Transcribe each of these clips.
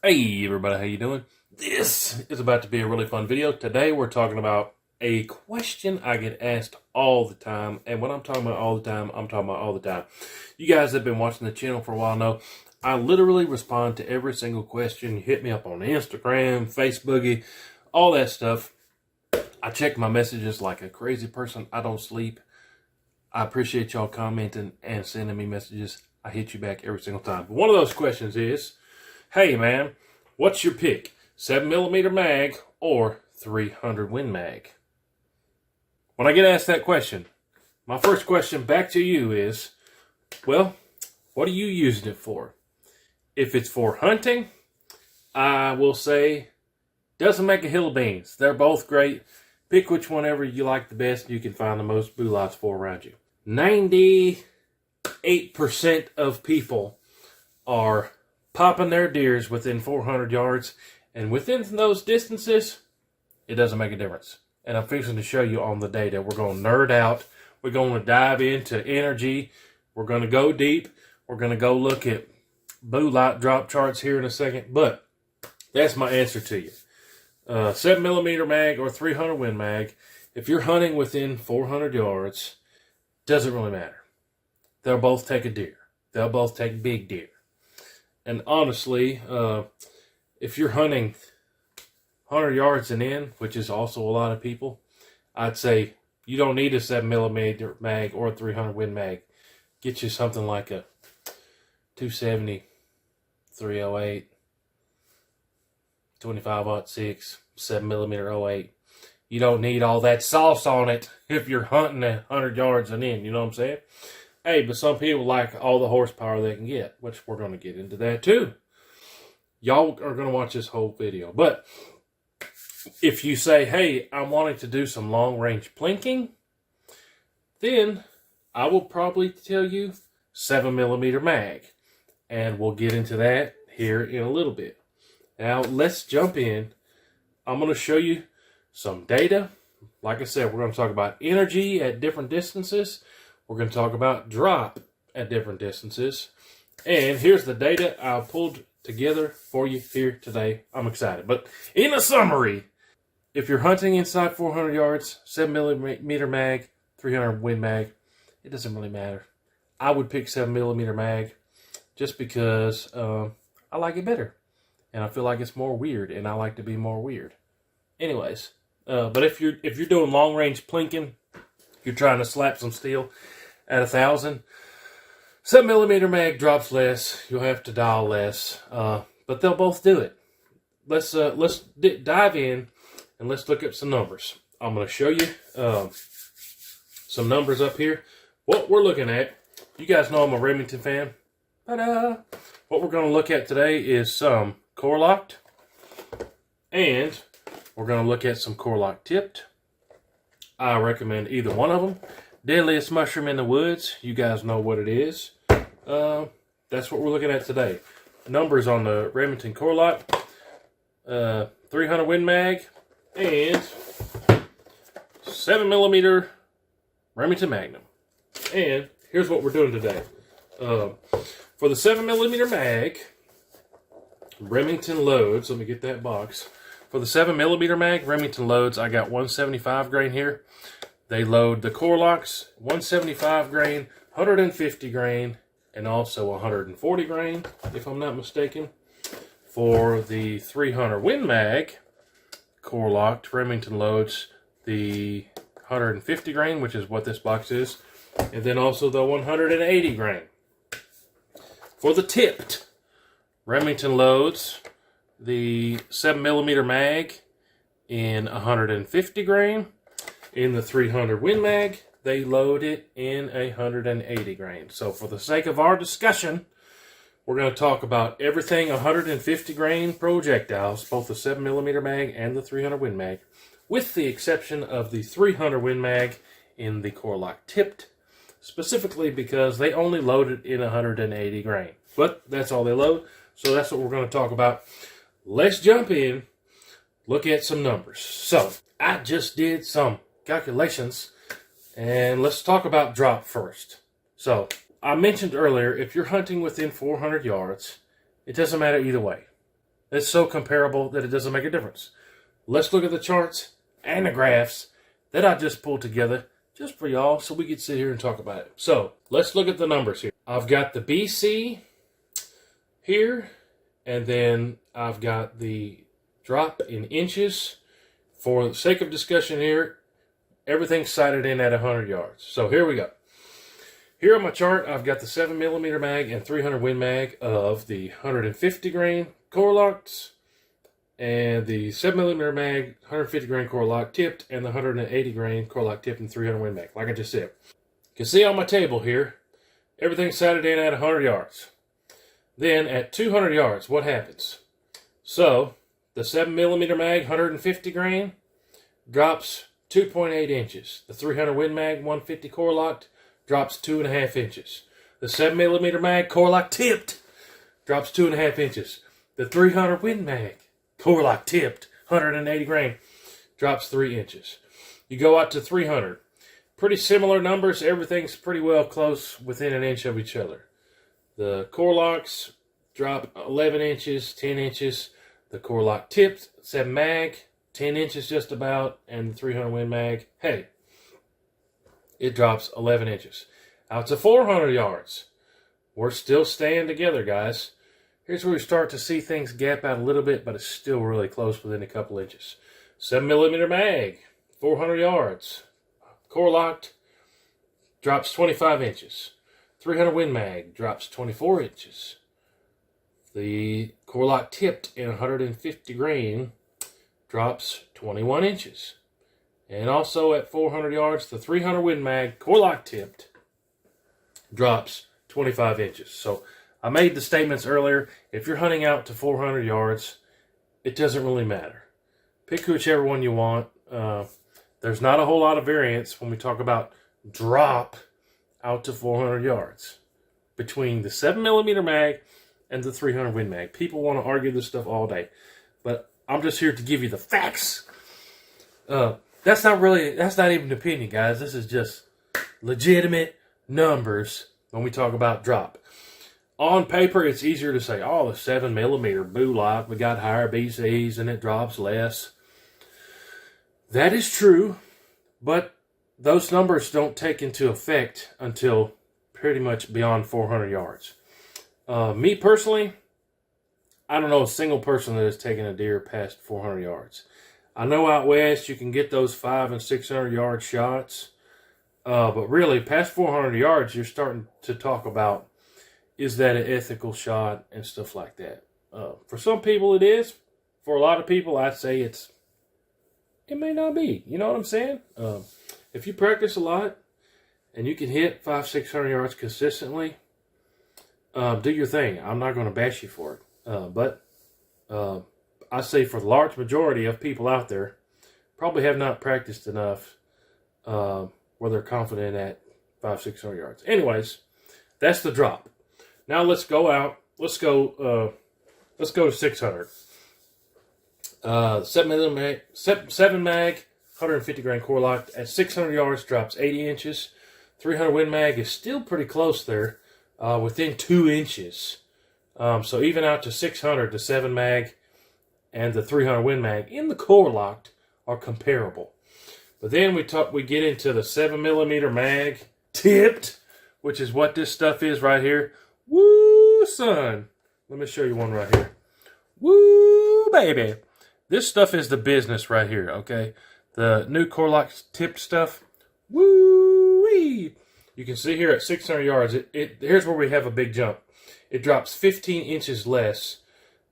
Hey everybody, how you doing? This is about to be a really fun video. Today we're talking about a question I get asked all the time. And when I'm talking about all the time, I'm talking about all the time. You guys that have been watching the channel for a while know I literally respond to every single question. You hit me up on Instagram, Facebooky, all that stuff. I check my messages like a crazy person. I don't sleep. I appreciate y'all commenting and sending me messages. I hit you back every single time. But one of those questions is, hey man, what's your pick? 7mm mag or 300 Win Mag? When I get asked that question, my first question back to you is, well, what are you using it for? If it's for hunting, I will say, doesn't make a hill of beans. They're both great. Pick which one ever you like the best. You can find the most bulots for around you. 98% of people are popping their deers within 400 yards, and within those distances, it doesn't make a difference. And I'm fixing to show you on the data. We're going to nerd out. We're going to dive into energy. We're going to go deep. We're going to go look at bulot drop charts here in a second, but that's my answer to you. 7mm mag or 300 Win Mag. If you're hunting within 400 yards, doesn't really matter. They'll both take a deer. They'll both take big deer. And honestly, if you're hunting 100 yards and in, which is also a lot of people, I'd say you don't need a 7mm mag or a 300 Win Mag. Get you something like a 270, 308, 25-06, 7mm 08. You don't need all that sauce on it if you're hunting 100 yards and in, you know what I'm saying? Hey, but some people like all the horsepower they can get, which we're going to get into that too. Y'all are going to watch this whole video. But if you say, hey, I'm wanting to do some long-range plinking, then I will probably tell you 7mm mag. And we'll get into that here in a little bit. Now, let's jump in. I'm going to show you some data. Like I said, we're going to talk about energy at different distances. We're going to talk about drop at different distances. And here's the data I pulled together for you here today. I'm excited. But in a summary, if you're hunting inside 400 yards, 7mm mag, 300 Win Mag, it doesn't really matter. I would pick 7mm mag just because I like it better. And I feel like it's more weird, and I like to be more weird. Anyways, but if you're doing long range plinking, you're trying to slap some steel at 1,000, 7mm mag drops less. You'll have to dial less, but they'll both do it. Let's dive in and let's look at some numbers. I'm going to show you some numbers up here. What we're looking at, you guys know I'm a Remington fan. Ta-da! What we're going to look at today is some core locked, and we're going to look at some core lock tipped. I recommend either one of them. Deadliest mushroom in the woods, you guys know what it is. That's what we're looking at today. Numbers on the Remington core lock, 300 Win Mag, and 7mm Remington Magnum. And here's what we're doing today. For the 7mm mag, Remington loads, let me get that box. For the 7mm mag, Remington loads, I got 175 grain here. They load the core locks, 175 grain, 150 grain, and also 140 grain, if I'm not mistaken. For the 300 Win Mag, core locked, Remington loads the 150 grain, which is what this box is, and then also the 180 grain. For the tipped, Remington loads the 7mm mag in 150 grain. In the 300 Win Mag, they load it in 180 grain. So for the sake of our discussion, we're going to talk about everything 150 grain projectiles, both the 7mm mag and the 300 Win Mag, with the exception of the 300 Win Mag in the core lock tipped, specifically because they only load it in 180 grain. But that's all they load, so that's what we're going to talk about. Let's jump in, look at some numbers. So, I just did some calculations, and let's talk about drop first. So, I mentioned earlier, if you're hunting within 400 yards, it doesn't matter either way. It's so comparable that it doesn't make a difference. Let's look at the charts and the graphs that I just pulled together just for y'all so we can sit here and talk about it. So let's look at the numbers here. I've got the BC here, and then I've got the drop in inches. For the sake of discussion here, everything's sighted in at 100 yards. So here we go. Here on my chart, I've got the 7mm mag and 300 Win Mag of the 150 grain core locked, and the 7mm mag, 150 grain core lock tipped, and the 180 grain core lock tipped and 300 Win Mag, like I just said. You can see on my table here, everything's sighted in at 100 yards. Then at 200 yards, what happens? So the 7mm mag, 150 grain, drops 2.8 inches. The 300 Win Mag, 150 core locked, drops 2.5 inches. The 7mm mag, core lock tipped, drops 2.5 inches. The 300 Win Mag, core lock tipped, 180 grain, drops 3 inches. You go out to 300. Pretty similar numbers. Everything's pretty well close within an inch of each other. The core locks drop 11 inches, 10 inches. The core lock tipped, 7 mag, 10 inches just about. And the 300 Win Mag, hey, it drops 11 inches. Out to 400 yards. We're still staying together, guys. Here's where we start to see things gap out a little bit, but it's still really close within a couple inches. 7mm mag, 400 yards. Core locked, drops 25 inches. 300 Win Mag, drops 24 inches. The core lock tipped in 150 grain, drops 21 inches. And also at 400 yards, the 300 Win Mag, core lock tipped, drops 25 inches. So I made the statements earlier. If you're hunting out to 400 yards, it doesn't really matter. Pick whichever one you want. There's not a whole lot of variance when we talk about drop out to 400 yards between the 7mm mag and the 300 Win Mag. People want to argue this stuff all day, but I'm just here to give you the facts. That's not even an opinion, guys. This is just legitimate numbers when we talk about drop. On paper, it's easier to say, oh, the 7mm boo lock, we got higher BCs and it drops less. That is true, but those numbers don't take into effect until pretty much beyond 400 yards. Me personally, I don't know a single person that has taken a deer past 400 yards. I know out west you can get those 500 and 600 yard shots, but really past 400 yards, you're starting to talk about, is that an ethical shot and stuff like that. For some people it is. For a lot of people, I'd say it may not be. You know what I'm saying? If you practice a lot and you can hit 500-600 yards consistently, do your thing. I'm not going to bash you for it. But I say for the large majority of people out there, probably have not practiced enough where they're confident at 500-600 yards. Anyways, that's the drop. Now let's go out. Let's go to 600. 7 mag, 150 grain core locked at 600 yards, drops 80 inches. 300 Win Mag is still pretty close there, within 2 inches. So even out to 600, the 7 mag and the 300 Win Mag in the core locked are comparable. But then we get into the 7mm mag tipped, which is what this stuff is right here. Woo, son. Let me show you one right here. Woo, baby. This stuff is the business right here, okay? The new core lock tipped stuff. Woo-wee. You can see here at 600 yards, here's where we have a big jump. It drops 15 inches less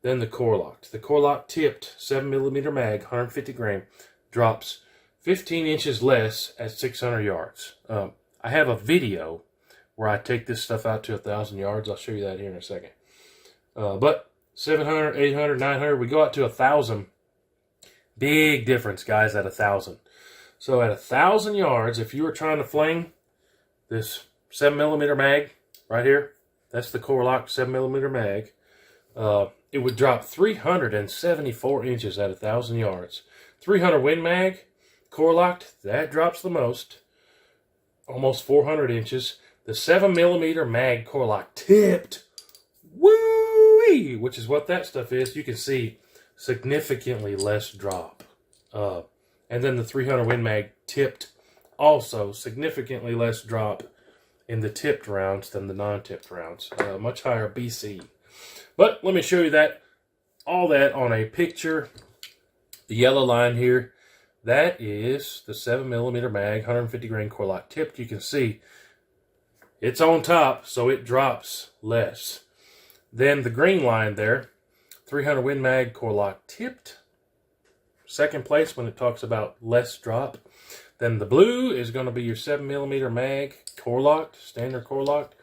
than the core locked. The core lock tipped 7mm mag, 150 grain, drops 15 inches less at 600 yards. I have a video where I take this stuff out to 1,000 yards. I'll show you that here in a second. But 700, 800, 900, we go out to 1,000. Big difference, guys, at 1,000. So at 1,000 yards, if you were trying to fling this 7mm mag right here, that's the core lock 7mm mag, it would drop 374 inches at 1,000 yards. 300 Win Mag, core locked, that drops the most, almost 400 inches. The 7mm mag core lock tipped, woo whee, which is what that stuff is, you can see significantly less drop. And then the 300 Win Mag tipped, also significantly less drop in the tipped rounds than the non-tipped rounds. Much higher BC. But let me show you that, all that on a picture. The yellow line here, that is the 7mm mag, 150 grain core lock tipped. You can see it's on top, so it drops less. Then the green line there, 300 Win Mag core lock tipped. Second place when it talks about less drop. Then the blue is going to be your 7mm mag core locked, standard core locked.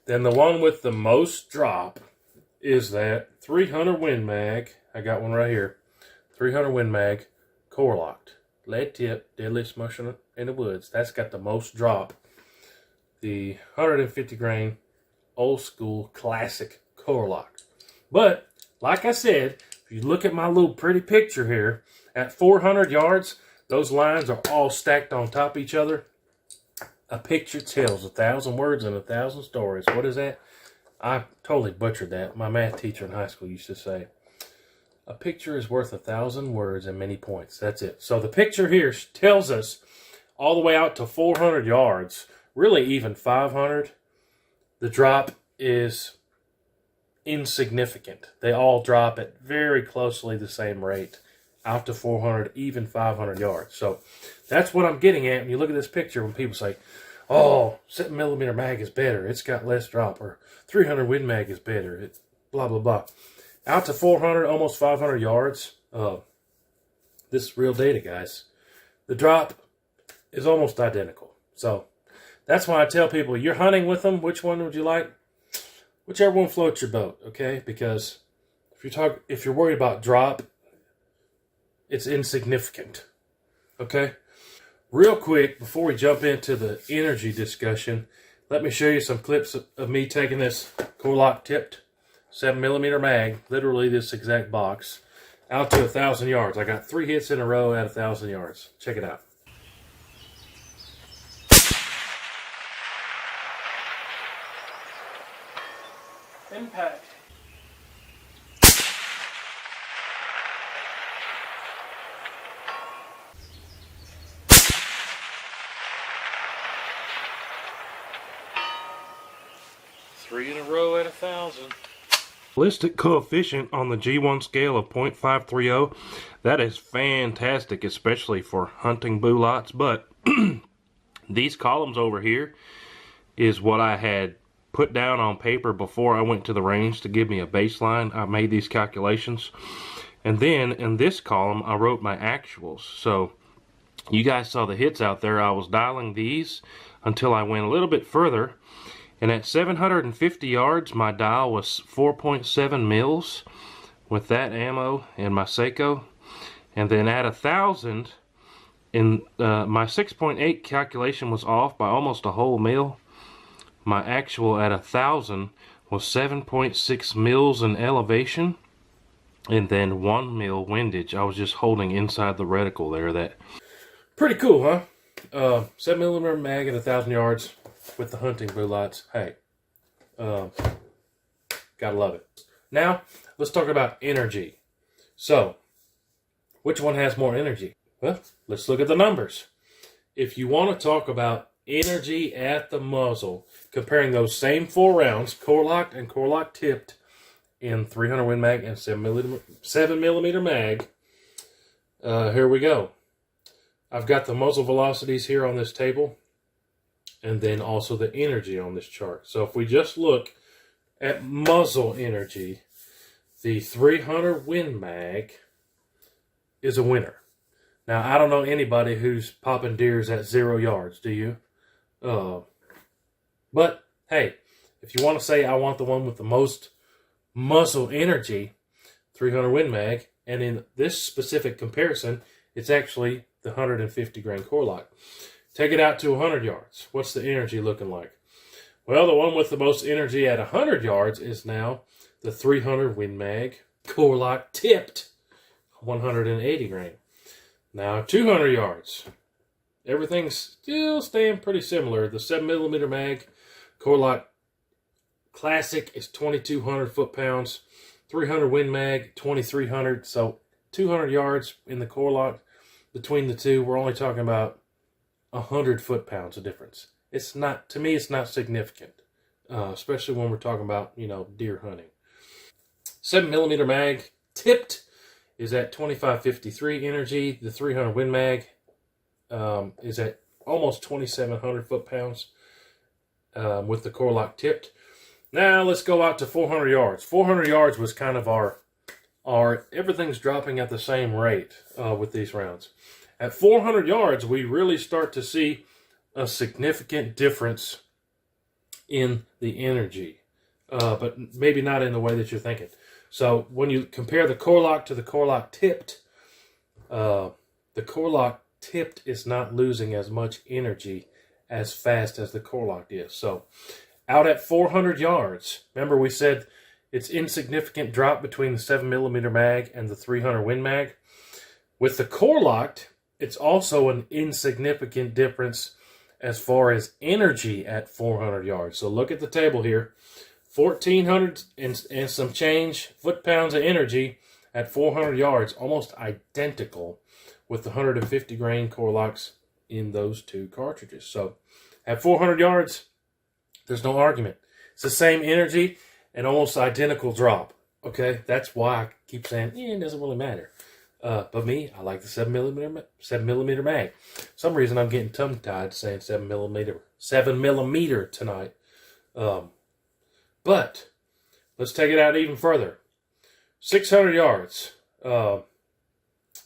Then the one with the most drop is that 300 Win Mag. I got one right here. 300 Win Mag core locked. Lead tip, deadliest motion in the woods. That's got the most drop. The 150 grain old school classic core lock. But like I said, if you look at my little pretty picture here, at 400 yards, those lines are all stacked on top of each other. A picture tells 1,000 words and 1,000 stories. What is that? I totally butchered that. My math teacher in high school used to say, a picture is worth 1,000 words and many points. That's it. So the picture here tells us all the way out to 400 yards, really even 500, the drop is insignificant. They all drop at very closely the same rate out to 400, even 500 yards. So that's what I'm getting at when you look at this picture when people say, oh, 7mm mag is better, it's got less drop, or 300 Win Mag is better, it's blah, blah, blah. Out to 400, almost 500 yards, this is real data, guys. The drop is almost identical. So that's why I tell people, you're hunting with them, which one would you like? Whichever one floats your boat, okay? Because if you're worried about drop, it's insignificant, okay? Real quick, before we jump into the energy discussion, let me show you some clips of me taking this core lock tipped 7mm mag, literally this exact box, out to 1,000 yards. I got 3 hits in a row at 1,000 yards. Check it out. Impact. Three in a row at 1,000. Ballistic coefficient on the G1 scale of 0.530. That is fantastic, especially for hunting bulots. But these columns over here is what I had put down on paper before I went to the range to give me a baseline. I made these calculations. And then in this column, I wrote my actuals. So you guys saw the hits out there. I was dialing these until I went a little bit further. And at 750 yards, my dial was 4.7 mils with that ammo and my Seiko. And then at 1,000, my 6.8 calculation was off by almost a whole mil. My actual at 1,000 was 7.6 mils in elevation, and then 1 mil windage. I was just holding inside the reticle there. That pretty cool, huh? 7mm mag at 1,000 yards with the hunting bulots. Hey, gotta love it. Now let's talk about energy. So, which one has more energy? Well, let's look at the numbers. If you want to talk about energy at the muzzle, comparing those same 4 rounds, core locked and core lock tipped, in 300 Win Mag and 7mm mag, here we go. I've got the muzzle velocities here on this table, and then also the energy on this chart. So if we just look at muzzle energy, the 300 Win Mag is a winner. Now, I don't know anybody who's popping deers at 0 yards, do you? But, hey, if you want to say I want the one with the most muzzle energy, 300 Win Mag, and in this specific comparison, it's actually the 150 grain core lock. Take it out to 100 yards. What's the energy looking like? Well, the one with the most energy at 100 yards is now the 300 Win Mag core lock tipped 180 grain. Now 200 yards. Everything's still staying pretty similar. The 7mm mag core lock Classic is 2,200 foot-pounds. 300 Win Mag, 2,300. So 200 yards in the core lock between the two. We're only talking about 100 foot-pounds of difference. It's not, to me, it's not significant, especially when we're talking about, deer hunting. 7mm mag, tipped, is at 2553 energy. The 300 Win Mag is at almost 2,700 foot-pounds with the core lock tipped. Now let's go out to 400 yards. 400 yards was kind of our everything's dropping at the same rate with these rounds. At 400 yards, we really start to see a significant difference in the energy, but maybe not in the way that you're thinking. So when you compare the core lock to the core lock tipped, the core lock tipped is not losing as much energy as fast as the core lock is. So out at 400 yards, remember we said it's insignificant drop between the 7mm mag and the 300 Win Mag. With the core locked, it's also an insignificant difference as far as energy at 400 yards. So look at the table here. 1,400 and some change foot-pounds of energy at 400 yards, almost identical with the 150 grain core locks in those two cartridges. So at 400 yards, there's no argument. It's the same energy and almost identical drop. Okay, that's why I keep saying, it doesn't really matter. But me, I like the 7mm mag. For some reason I'm getting tongue-tied saying 7mm tonight. But let's take it out even further. 600 yards.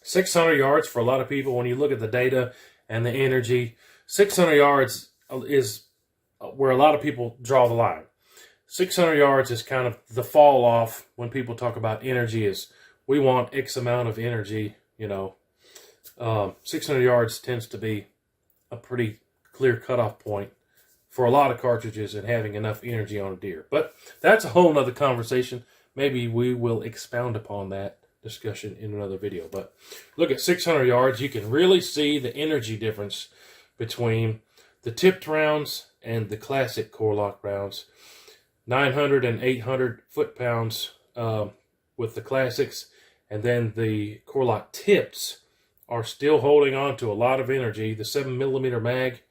600 yards for a lot of people, when you look at the data and the energy, 600 yards is where a lot of people draw the line. 600 yards is kind of the fall off when people talk about energy, is we want X amount of energy, 600 yards tends to be a pretty clear cutoff point for a lot of cartridges and having enough energy on a deer. But that's a whole nother conversation. Maybe we will expound upon that discussion in another video. But look at 600 yards. You can really see the energy difference between the tipped rounds and the classic core lock rounds. 900 and 800 foot-pounds with the classics, and then the core lock tips are still holding on to a lot of energy. The 7mm mag,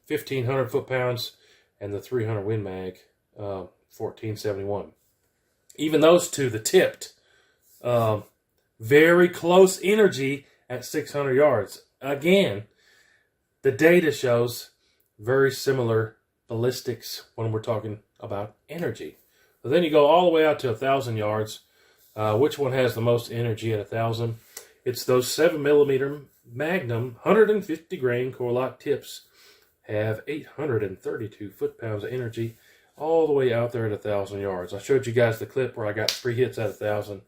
1,500 foot-pounds, and the 300 Win Mag, 1,471. Even those two, the tipped, very close energy at 600 yards. Again, the data shows very similar ballistics when we're talking about energy. So then you go all the way out to 1,000 yards. Which one has the most energy at 1,000? It's those 7mm Magnum 150 grain core lock tips have 832 foot-pounds of energy all the way out there at 1,000 yards. I showed you guys the clip where I got 3 hits at 1,000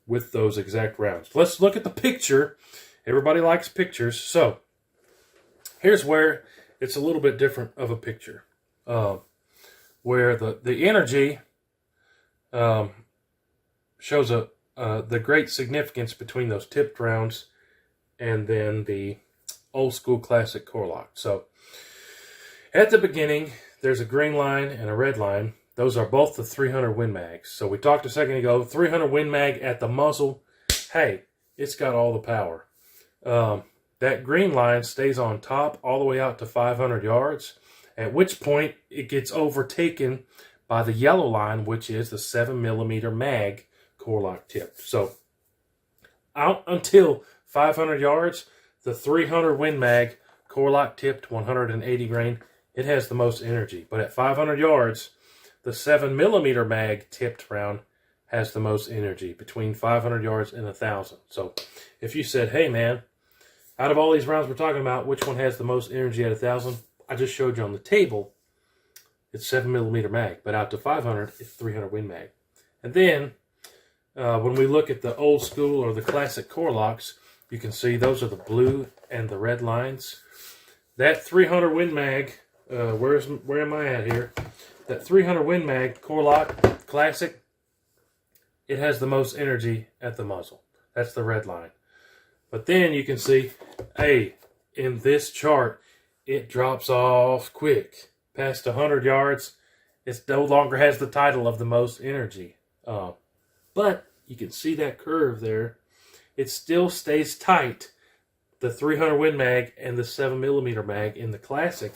with those exact rounds. Let's look at the picture. Everybody likes pictures. So here's where it's a little bit different of a picture. Where the energy shows the great significance between those tipped rounds and then the old school classic core lock. So at the beginning, there's a green line and a red line. Those are both the 300 Win Mags. So we talked a second ago, 300 Win Mag at the muzzle. Hey, it's got all the power. That green line stays on top all the way out to 500 yards, at which point it gets overtaken by the yellow line, which is the 7mm mag core lock tip. So out until 500 yards, the 300 Win Mag core lock tipped 180 grain, it has the most energy. But at 500 yards, the 7mm mag tipped round has the most energy between 500 yards and 1,000. So if you said, hey man, out of all these rounds we're talking about, which one has the most energy at 1,000? I just showed you on the table, it's 7mm mag. But out to 500, it's 300 Win Mag. And then when we look at the old school or the classic core locks, you can see those are the blue and the red lines. That 300 Win Mag, where am I at here? That 300 Win Mag core lock classic, it has the most energy at the muzzle. That's the red line. But then you can see, hey, in this chart, it drops off quick. Past 100 yards, It no longer has the title of the most energy. But you can see that curve there. It still stays tight. The 300 Win Mag and the 7mm mag in the classic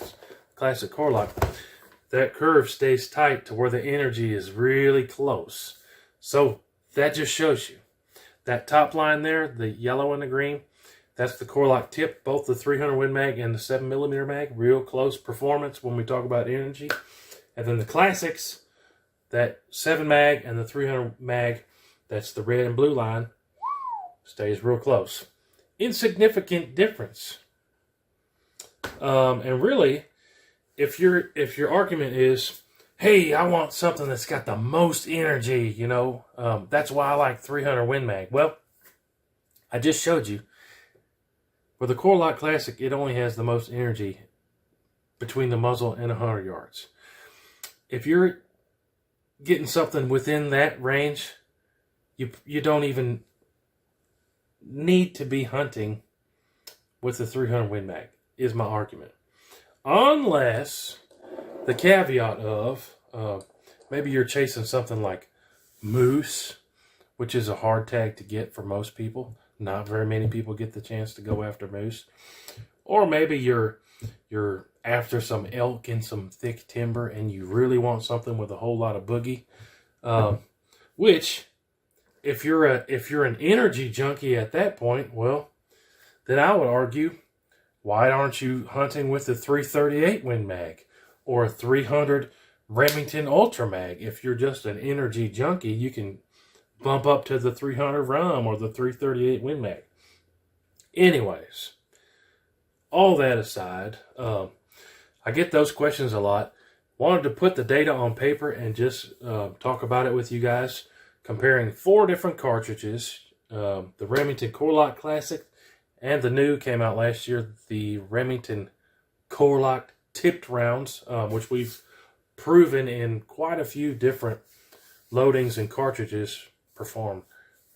core lock, that curve stays tight to where the energy is really close. So that just shows you. That top line there, the yellow and the green, that's the core lock tip. Both the 300 Win Mag and the 7mm mag, real close performance when we talk about energy. And then the classics, that 7 mag and the 300 mag, that's the red and blue line, stays real close. Insignificant difference. And really, if your argument is, hey, I want something that's got the most energy, you know, that's why I like 300 Win Mag. Well, I just showed you. For the Core Lock Classic, it only has the most energy between the muzzle and 100 yards. If you're getting something within that range, you don't even need to be hunting with the 300 Win Mag, is my argument. Unless the caveat of maybe you're chasing something like moose, which is a hard tag to get for most people. Not very many people get the chance to go after moose. Or maybe you're after some elk in some thick timber and you really want something with a whole lot of boogie. Which, if you're an energy junkie at that point, well, then I would argue, why aren't you hunting with the 338 Win Mag or a 300 Remington Ultra Mag? If you're just an energy junkie, you can bump up to the 300 RUM or the 338 Win Mag. Anyways, all that aside, I get those questions a lot. Wanted to put the data on paper and just talk about it with you guys, comparing 4 different cartridges, the Remington Core Lock Classic, and the new, came out last year, the Remington Core Lock tipped rounds, which we've proven in quite a few different loadings and cartridges perform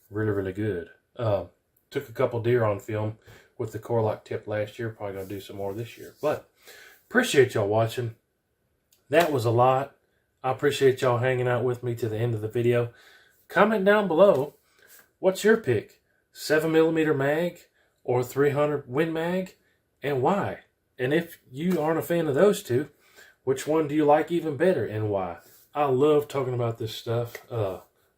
really, really good. Took a couple deer on film with the Core Lock tip last year. Probably going to do some more this year. But appreciate y'all watching. That was a lot. I appreciate y'all hanging out with me to the end of the video. Comment down below, what's your pick? 7mm mag or 300 Win Mag, and why? And if you aren't a fan of those two, which one do you like even better and why? I love talking about this stuff.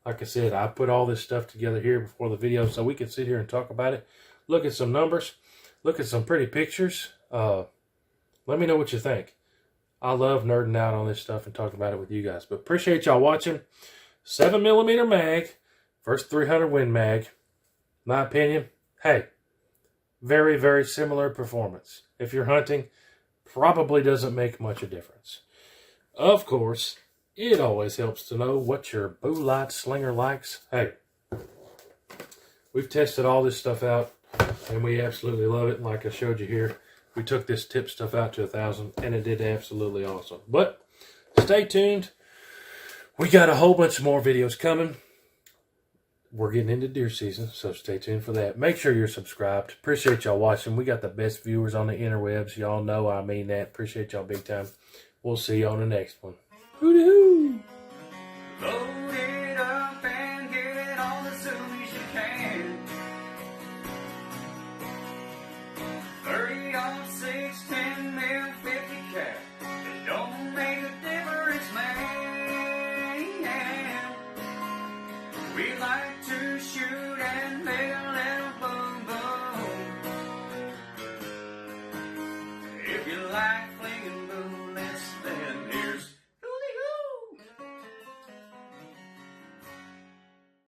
Like I said, I put all this stuff together here before the video so we can sit here and talk about it. Look at some numbers. Look at some pretty pictures. Let me know what you think. I love nerding out on this stuff and talking about it with you guys. But appreciate y'all watching. 7mm mag versus 300 Win Mag. My opinion, hey, very, very similar performance. If you're hunting, probably doesn't make much of a difference. Of course, it always helps to know what your Boo Light Slinger likes. Hey, we've tested all this stuff out, and we absolutely love it. Like I showed you here, we took this tip stuff out to 1,000, and it did absolutely awesome. But stay tuned. We got a whole bunch more videos coming. We're getting into deer season, so stay tuned for that. Make sure you're subscribed. Appreciate y'all watching. We got the best viewers on the interwebs. Y'all know I mean that. Appreciate y'all big time. We'll see you on the next one. Hoo-doo!